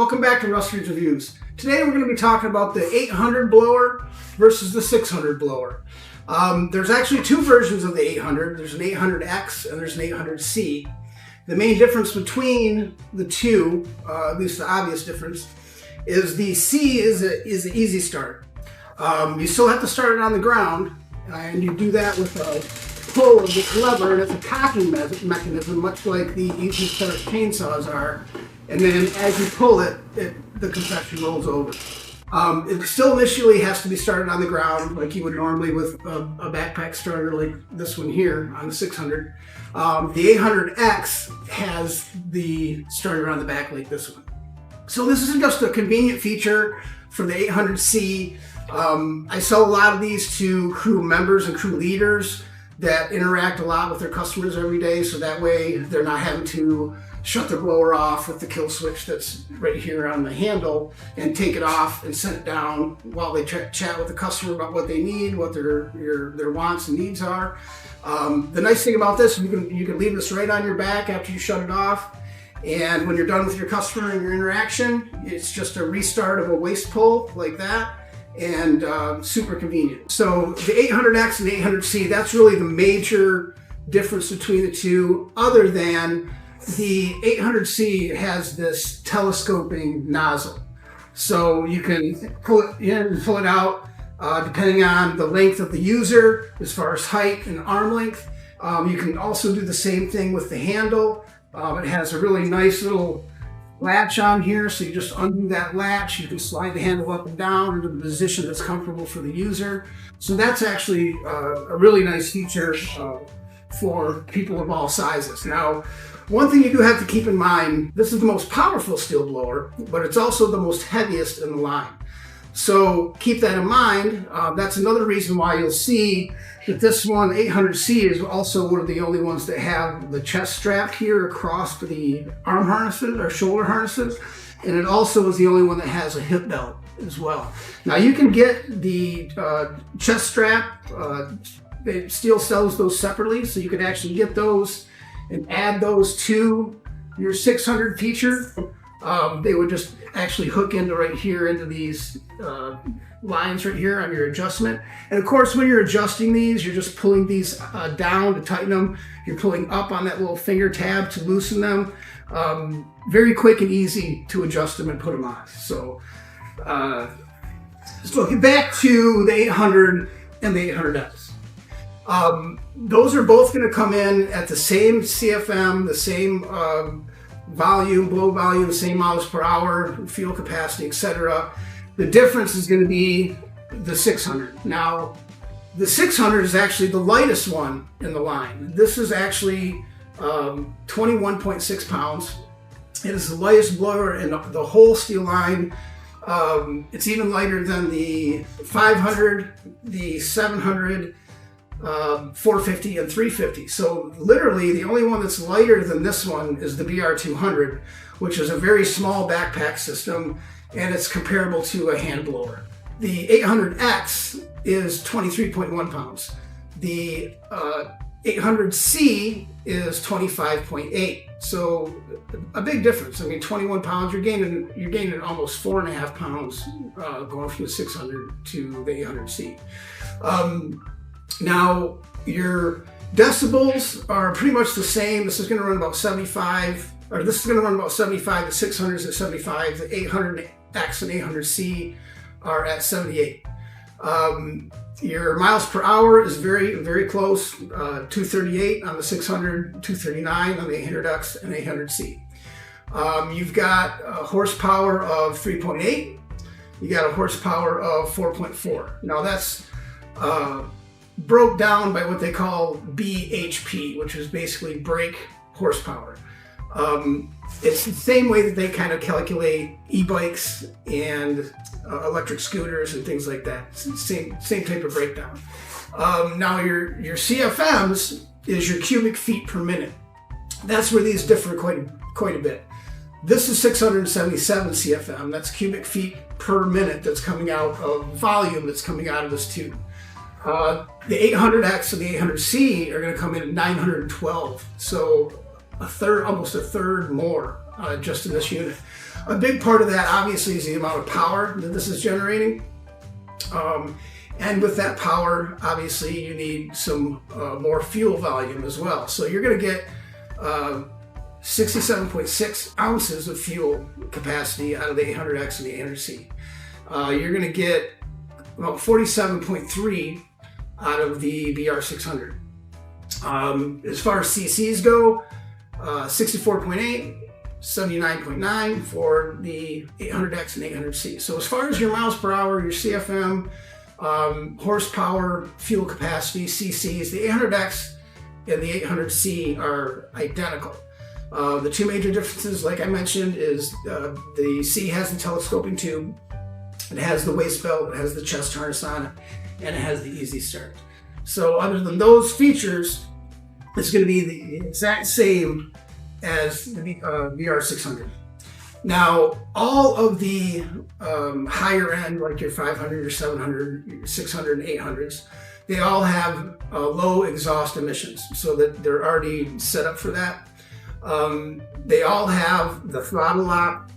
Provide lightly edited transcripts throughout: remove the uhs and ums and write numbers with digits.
welcome back to Rustridge Reviews. Today we're going to be talking about the 800 blower versus the 600 blower. There's actually two versions of the 800. There's an 800X and there's an 800C. The main difference between the two, at least the obvious difference, is the C is an easy start. You still have to start it on the ground, and you do that with a pull of this lever, and it's a cocking mechanism, much like the easy start chainsaws are. And then as you pull it, the compression rolls over. It still initially has to be started on the ground like you would normally with a backpack starter like this one here on the 600. The 800X has the starter on the back like this one. So this is just a convenient feature for the 800C. I sell a lot of these to crew members and crew leaders that interact a lot with their customers every day, so that way they're not having to shut their blower off with the kill switch that's right here on the handle and take it off and set it down while they chat with the customer about what they need, what their wants and needs are. The nice thing about this, you can leave this right on your back after you shut it off, and when you're done with your customer and your interaction, it's just a restart of a waste pull like that, and super convenient. So the 800X and the 800C, that's really the major difference between the two, other than the 800C has this telescoping nozzle. So you can pull it in and pull it out depending on the length of the user as far as height and arm length. You can also do the same thing with the handle. It has a really nice little latch on here, so you just undo that latch. You can slide the handle up and down into the position that's comfortable for the user. So that's actually a really nice feature for people of all sizes. Now, one thing you do have to keep in mind, this is the most powerful Stihl blower, but it's also the most heaviest in the line. So keep that in mind. That's another reason why you'll see that this one, 800C, is also one of the only ones that have the chest strap here across the arm harnesses or shoulder harnesses. And it also is the only one that has a hip belt as well. Now you can get the chest strap. Stihl sells those separately, so you can actually get those and add those to your 600 feature. They would just actually hook into right here into these lines right here on your adjustment. And of course, when you're adjusting these, you're just pulling these down to tighten them. You're pulling up on that little finger tab to loosen them. Very quick and easy to adjust them and put them on. So back to the 800 and the 800X. Those are both going to come in at the same CFM, the same volume, blow volume, same miles per hour, fuel capacity, etc. The difference is going to be the 600. Now, the 600 is actually the lightest one in the line. This is actually 21.6 pounds. It is the lightest blower in the whole Stihl line. It's even lighter than the 500, the 700, 450 and 350. So literally the only one that's lighter than this one is the BR200, which is a very small backpack system, and it's comparable to a hand blower. The 800X is 23.1 pounds. The 800C is 25.8. So a big difference. I mean, 21 pounds, you're gaining almost 4.5 pounds going from the 600 to the 800C. Now, your decibels are pretty much the same. This is going to run about 75, or this is going to run about 75. The 600 is at 75. The 800X and 800C are at 78. Your miles per hour is very, very close. 238 on the 600, 239 on the 800X and 800C. You've got a horsepower of 3.8. You got a horsepower of 4.4. Now that's broke down by what they call BHP, which is basically brake horsepower. It's the same way that they kind of calculate e-bikes and electric scooters and things like that. It's the same type of breakdown. Now your CFMs is your cubic feet per minute. That's where these differ quite a bit. This is 677 CFM. That's cubic feet per minute that's coming out of volume that's coming out of this tube. The 800X and the 800C are going to come in at 912, so almost a third more just in this unit. A big part of that obviously is the amount of power that this is generating. And with that power, obviously you need some more fuel volume as well. So you're going to get 67.6 ounces of fuel capacity out of the 800X and the 800C. You're going to get about 47.3 out of the VR600. As far as CCs go, 64.8, 79.9 for the 800X and 800C. So as far as your miles per hour, your CFM, horsepower, fuel capacity, CCs, the 800X and the 800C are identical. The two major differences, like I mentioned, is the C has the telescoping tube, it has the waist belt, it has the chest harness on it, and it has the easy start. So other than those features, it's going to be the exact same as the VR600. Now, all of the higher end, like your 500, your 700, your 600, and 800s, they all have low exhaust emissions, so that they're already set up for that. They all have the throttle lock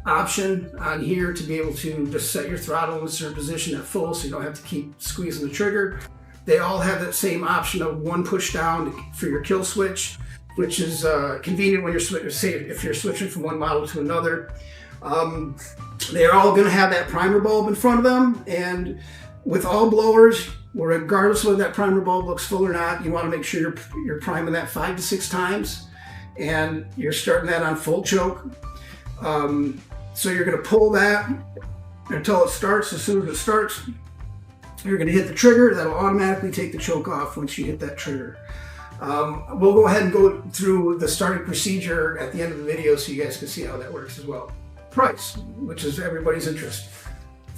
option on here to be able to just set your throttle in a certain position at full, so you don't have to keep squeezing the trigger. They all have that same option of one push down for your kill switch, which is convenient when you're say if you're switching from one model to another. They're all going to have that primer bulb in front of them, and with all blowers, regardless of whether that primer bulb looks full or not, you want to make sure you're priming that 5 to 6 times, and you're starting that on full choke. So you're going to pull that until it starts. As soon as it starts, you're going to hit the trigger. That'll automatically take the choke off once you hit that trigger. We'll go ahead and go through the starting procedure at the end of the video so you guys can see how that works as well. Price, which is everybody's interest.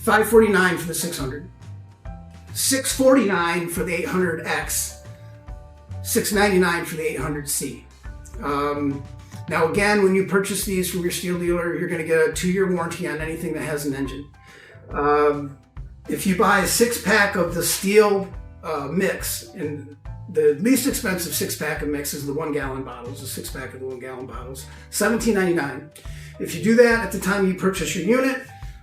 $549 for the 600, $649 for the 800X, $699 for the 800C. Now again, when you purchase these from your Stihl dealer, you're going to get a 2-year warranty on anything that has an engine. If you buy a 6-pack of the Stihl mix, and the least expensive 6-pack of mix is the 1-gallon bottles, the 6-pack of the 1-gallon bottles, $17.99. If you do that at the time you purchase your unit,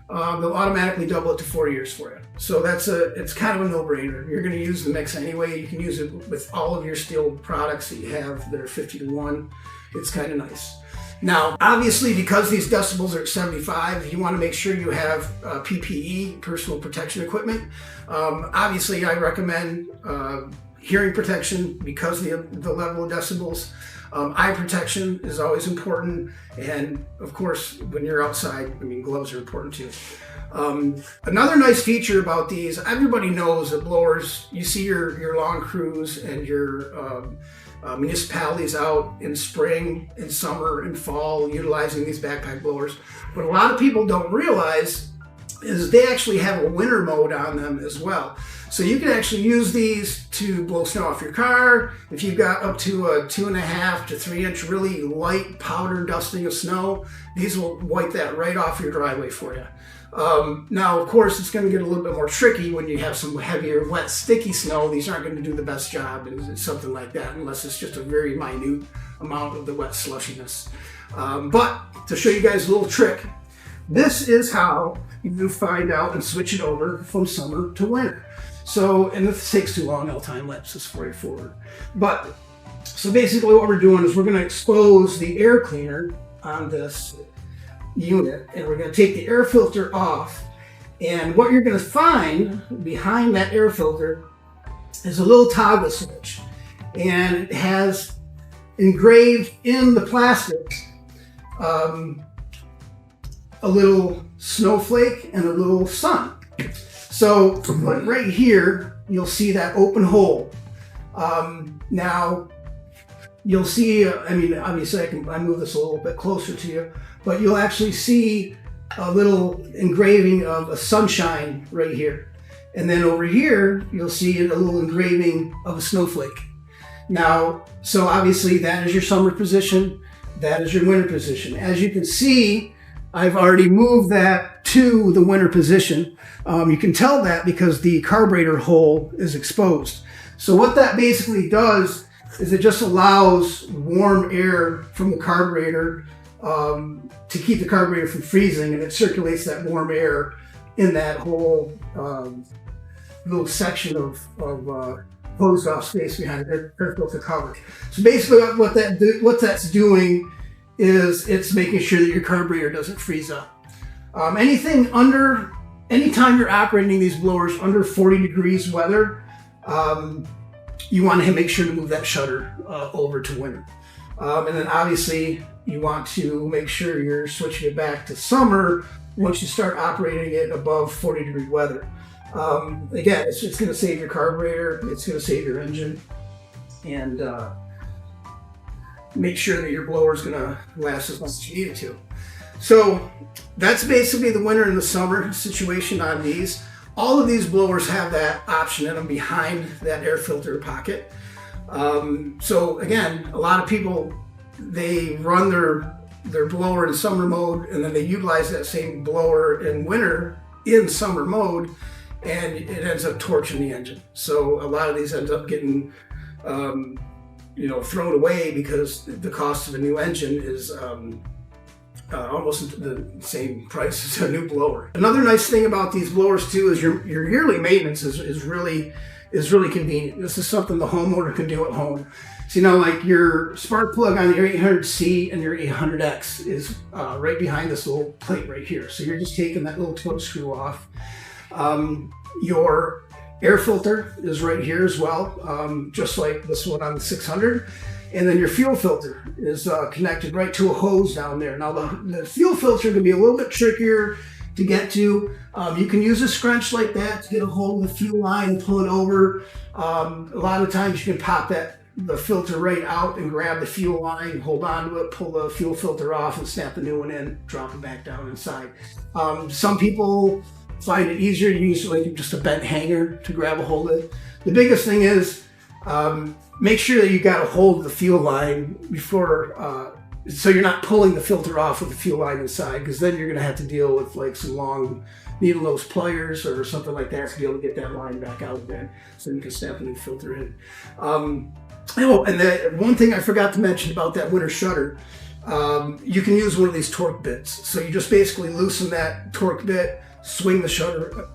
they'll automatically double it to 4 years for you. So it's kind of a no-brainer. You're going to use the mix anyway. You can use it with all of your Stihl products that you have that are 50-to-1. It's kind of nice. Now, obviously, because these decibels are at 75, you want to make sure you have PPE, personal protection equipment. Obviously, I recommend hearing protection because of the level of decibels. Eye protection is always important, and of course, when you're outside, gloves are important too. Another nice feature about these, everybody knows that blowers, you see your lawn crews and your municipalities out in spring, in summer, and fall utilizing these backpack blowers. What a lot of people don't realize is they actually have a winter mode on them as well. So you can actually use these to blow snow off your car. If you've got up to a 2.5 to 3 inch really light powder dusting of snow, these will wipe that right off your driveway for you. Now, of course, it's going to get a little bit more tricky when you have some heavier, wet, sticky snow. These aren't going to do the best job in something like that unless it's just a very minute amount of the wet slushiness. But to show you guys a little trick, this is how you find out and switch it over from summer to winter. So, and if this takes too long, I'll time lapse this for you forward. But, so basically what we're doing is we're going to expose the air cleaner on this unit, and we're going to take the air filter off. And what you're going to find behind that air filter is a little toggle switch. And it has engraved in the plastic a little snowflake and a little sun. So right here, you'll see that open hole. Now, you'll see, obviously I move this a little bit closer to you, but you'll actually see a little engraving of a sunshine right here. And then over here, you'll see a little engraving of a snowflake. Now, so obviously that is your summer position, that is your winter position. As you can see, I've already moved that to the winter position. You can tell that because the carburetor hole is exposed. So what that basically does is it just allows warm air from the carburetor to keep the carburetor from freezing, and it circulates that warm air in that whole little section of closed off space behind the air filter cover. So basically what that's doing is it's making sure that your carburetor doesn't freeze up. Anytime you're operating these blowers under 40 degrees weather, you want to make sure to move that shutter over to winter. And then obviously you want to make sure you're switching it back to summer once you start operating it above 40 degree weather. Again, it's going to save your carburetor, it's going to save your engine, and make sure that your blower is going to last as long as you need it to. So that's basically the winter and the summer situation on these. All of these blowers have that option in them behind that air filter pocket. So again, a lot of people, they run their blower in summer mode, and then they utilize that same blower in winter in summer mode, and it ends up torching the engine. So a lot of these ends up getting thrown away because the cost of a new engine is almost the same price as a new blower. Another nice thing about these blowers too is your yearly maintenance is really convenient. This is something the homeowner can do at home. So like your spark plug on your 800C and your 800X is right behind this little plate right here. So you're just taking that little toe screw off. Your air filter is right here as well, just like this one on the 600. And then your fuel filter is connected right to a hose down there. Now the fuel filter can be a little bit trickier to get to. You can use a scrunch like that to get a hold of the fuel line and pull it over. A lot of times you can pop the filter right out and grab the fuel line, hold on to it, pull the fuel filter off and snap the new one in, drop it back down inside. Some people find it easier to use like just a bent hanger to grab a hold of it. The biggest thing is make sure that you got a hold of the fuel line before, so you're not pulling the filter off with the fuel line inside, because then you're going to have to deal with like some long needle nose pliers or something like that to be able to get that line back out again, so you can snap a new filter in. And the one thing I forgot to mention about that winter shutter, you can use one of these torque bits. So you just basically loosen that torque bit, swing the shutter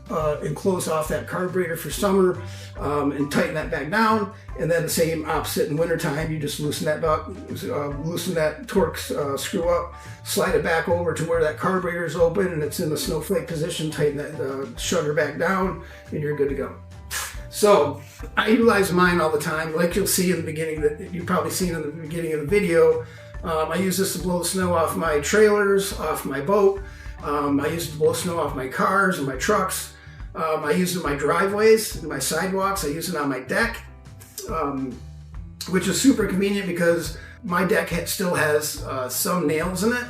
and close off that carburetor for summer, and tighten that back down. And then the same opposite in wintertime, you just loosen that torque screw up, slide it back over to where that carburetor is open and it's in the snowflake position, tighten that shutter back down, and you're good to go. So I utilize mine all the time. Like you'll see in the beginning, that you've probably seen in the beginning of the video, I use this to blow the snow off my trailers, off my boat. I use it to blow snow off my cars and my trucks. I use it in my driveways and my sidewalks. I use it on my deck, which is super convenient because my deck still has some nails in it.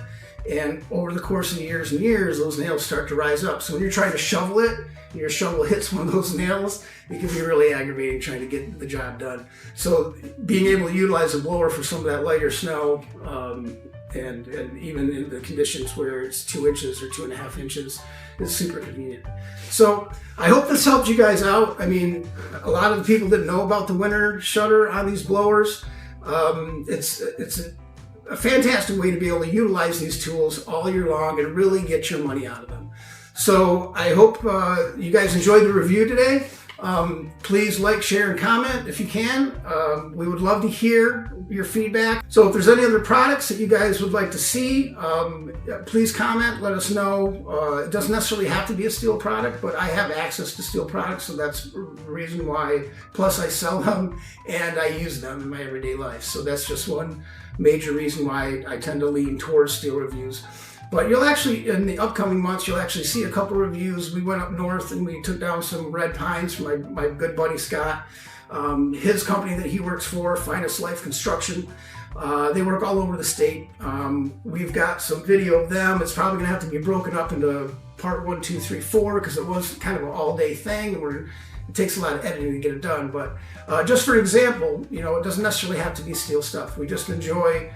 And over the course of years and years, those nails start to rise up. So when you're trying to shovel it, and your shovel hits one of those nails, it can be really aggravating trying to get the job done. So being able to utilize a blower for some of that lighter snow, and even in the conditions where it's 2 inches or 2.5 inches, is super convenient. So I hope this helped you guys out. I mean, a lot of the people didn't know about the winter shutter on these blowers. It's a fantastic way to be able to utilize these tools all year long and really get your money out of them. So I hope you guys enjoyed the review today. Please like, share, and comment if you can. We would love to hear your feedback. So if there's any other products that you guys would like to see, please comment, let us know. It doesn't necessarily have to be a Stihl product, but I have access to Stihl products, so that's the reason why. Plus I sell them and I use them in my everyday life. So that's just one major reason why I tend to lean towards Stihl reviews. But you'll actually, in the upcoming months, you'll actually see a couple reviews. We went up north and we took down some red pines for my good buddy Scott. His company that he works for, Finest Life Construction. They work all over the state. We've got some video of them. It's probably going to have to be broken up into part 1, 2, 3, 4 because it was kind of an all-day thing. It takes a lot of editing to get it done. But just for example, it doesn't necessarily have to be Stihl stuff. We just enjoy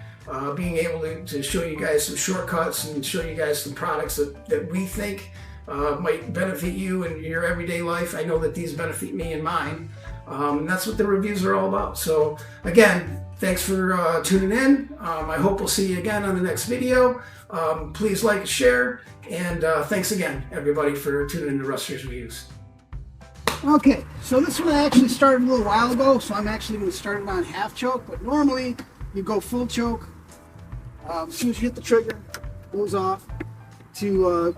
being able to show you guys some shortcuts and show you guys some products that we think might benefit you in your everyday life. I know that these benefit me and mine. And that's what the reviews are all about. So again, Thanks for tuning in. I hope we'll see you again on the next video. Please like and share. And thanks again, everybody, for tuning in to Rusty's Reviews. Okay, so this one I actually started a little while ago, so I'm actually going to start it on half choke. But normally, you go full choke. As soon as you hit the trigger, it goes off. To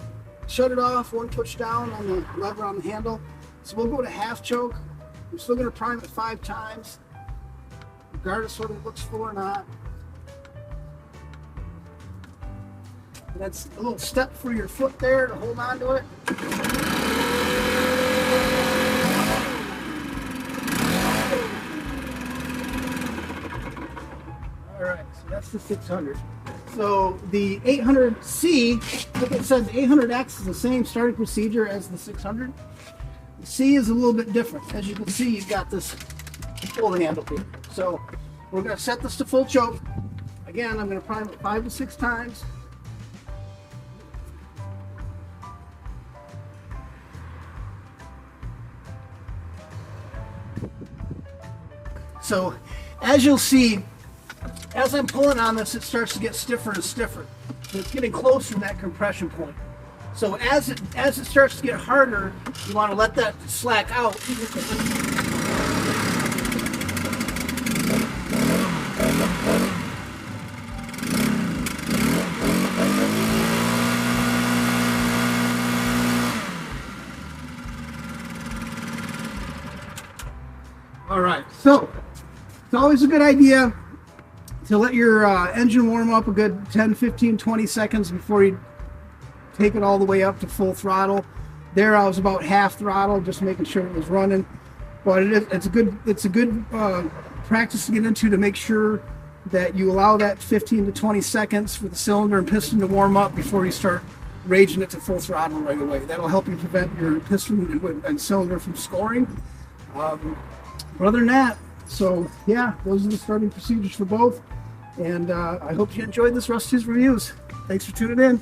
shut it off, one push down on the lever on the handle. So we'll go to half choke. We're still going to prime it 5 times, regardless whether it looks full or not. And that's a little step for your foot there to hold on to it. All right, so that's the 600. So the 800C, like it says, the 800X is the same starting procedure as the 600. The C is a little bit different. As you can see, you've got this full handle here. So we're going to set this to full choke. Again, I'm going to prime it 5 to 6 times. So as you'll see, as I'm pulling on this, it starts to get stiffer and stiffer. So it's getting closer to that compression point. So as it starts to get harder, you want to let that slack out. All right, so it's always a good idea to let your engine warm up a good 10, 15, 20 seconds before you take it all the way up to full throttle. There I was about half throttle, just making sure it was running. But it's a good practice to get into, to make sure that you allow that 15 to 20 seconds for the cylinder and piston to warm up before you start raging it to full throttle right away. That'll help you prevent your piston and cylinder from scoring. But other than that, so yeah, those are the starting procedures for both. And I hope you enjoyed this Rusty's Reviews. Thanks for tuning in.